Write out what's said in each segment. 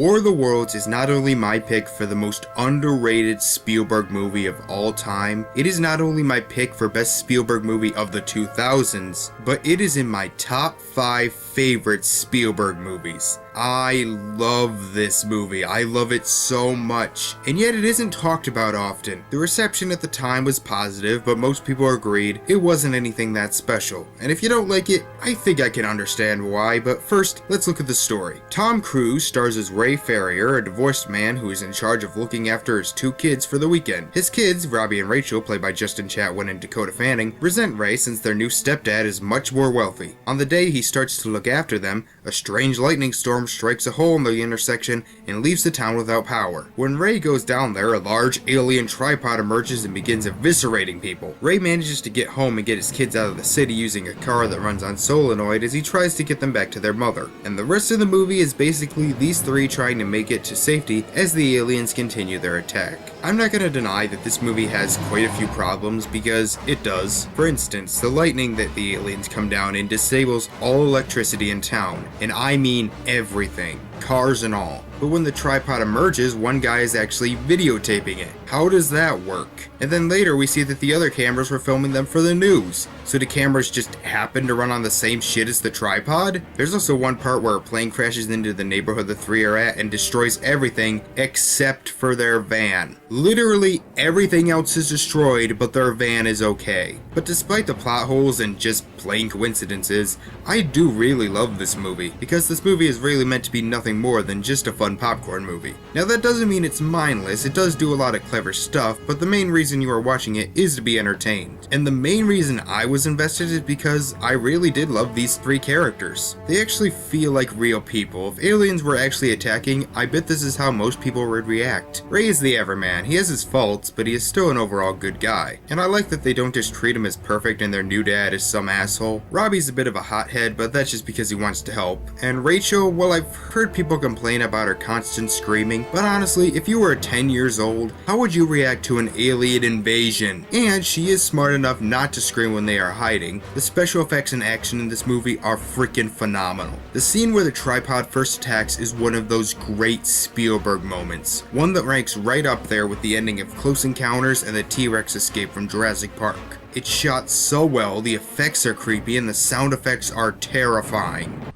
War of the Worlds is not only my pick for the most underrated Spielberg movie of all time, it is not only my pick for best Spielberg movie of the 2000s, but it is in my top 5 favorite Spielberg movies. I love this movie. I love it so much, and yet it isn't talked about often. The reception at the time was positive, but most people agreed it wasn't anything that special. And if you don't like it, I think I can understand why, but first, let's look at the story. Tom Cruise stars as Ray Ferrier, a divorced man who is in charge of looking after his 2 kids for the weekend. His kids, Robbie and Rachel, played by Justin Chatwin and Dakota Fanning, resent Ray since their new stepdad is much more wealthy. On the day he starts to look after them, a strange lightning storm strikes a hole in the intersection and leaves the town without power. When Ray goes down there, a large alien tripod emerges and begins eviscerating people. Ray manages to get home and get his kids out of the city using a car that runs on solenoid as he tries to get them back to their mother. And the rest of the movie is basically these 3 trying to make it to safety as the aliens continue their attack. I'm not going to deny that this movie has quite a few problems, because it does. For instance, the lightning that the aliens come down in disables all electricity in town, and I mean everything, cars and all. But when the tripod emerges, one guy is actually videotaping it. How does that work? And then later we see that the other cameras were filming them for the news. So the cameras just happen to run on the same shit as the tripod? There's also one part where a plane crashes into the neighborhood the 3 are at and destroys everything except for their van. Literally everything else is destroyed, but their van is okay. But despite the plot holes and just plain coincidences, I do really love this movie, because this movie is really meant to be nothing more than just a fun popcorn movie. Now that doesn't mean it's mindless, it does do a lot of clever stuff, but the main reason you are watching it is to be entertained. And the main reason I was invested is because I really did love these 3 characters. They actually feel like real people. If aliens were actually attacking, I bet this is how most people would react. Ray is the everyman. He has his faults, but he is still an overall good guy. And I like that they don't just treat him as perfect and their new dad is some asshole. Robbie's a bit of a hothead, but that's just because he wants to help. And Rachel, well, I've heard people complain about her constant screaming, but honestly, if you were 10 years old, how would you react to an alien invasion? And she is smart enough not to scream when they are hiding. The special effects and action in this movie are freaking phenomenal. The scene where the tripod first attacks is one of those great Spielberg moments, one that ranks right up there with the ending of Close Encounters and the T-Rex escape from Jurassic Park. It's shot so well, the effects are creepy, and the sound effects are terrifying.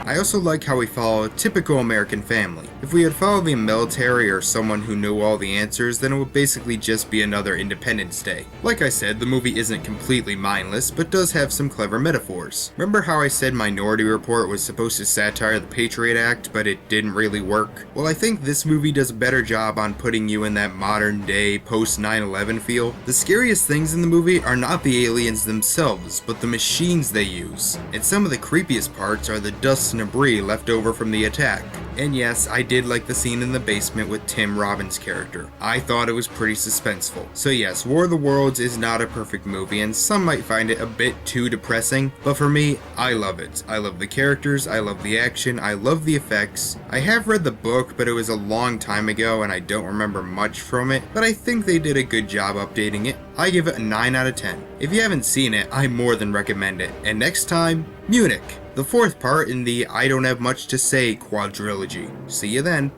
I also like how we follow a typical American family. If we had followed the military or someone who knew all the answers, then it would basically just be another Independence Day. Like I said, the movie isn't completely mindless, but does have some clever metaphors. Remember how I said Minority Report was supposed to satire the Patriot Act, but it didn't really work? Well, I think this movie does a better job on putting you in that modern day, post 9/11 feel. The scariest things in the movie are not the aliens themselves, but the machines they use. And some of the creepiest parts are the dust and debris left over from the attack. And yes, I did like the scene in the basement with Tim Robbins' character. I thought it was pretty suspenseful. So yes, War of the Worlds is not a perfect movie, and some might find it a bit too depressing, but for me, I love it. I love the characters, I love the action, I love the effects. I have read the book, but it was a long time ago and I don't remember much from it, but I think they did a good job updating it. I give it a 9 out of 10. If you haven't seen it, I more than recommend it. And next time, Munich, the 4th part in the I Don't Have Much to Say quadrilogy. See you then.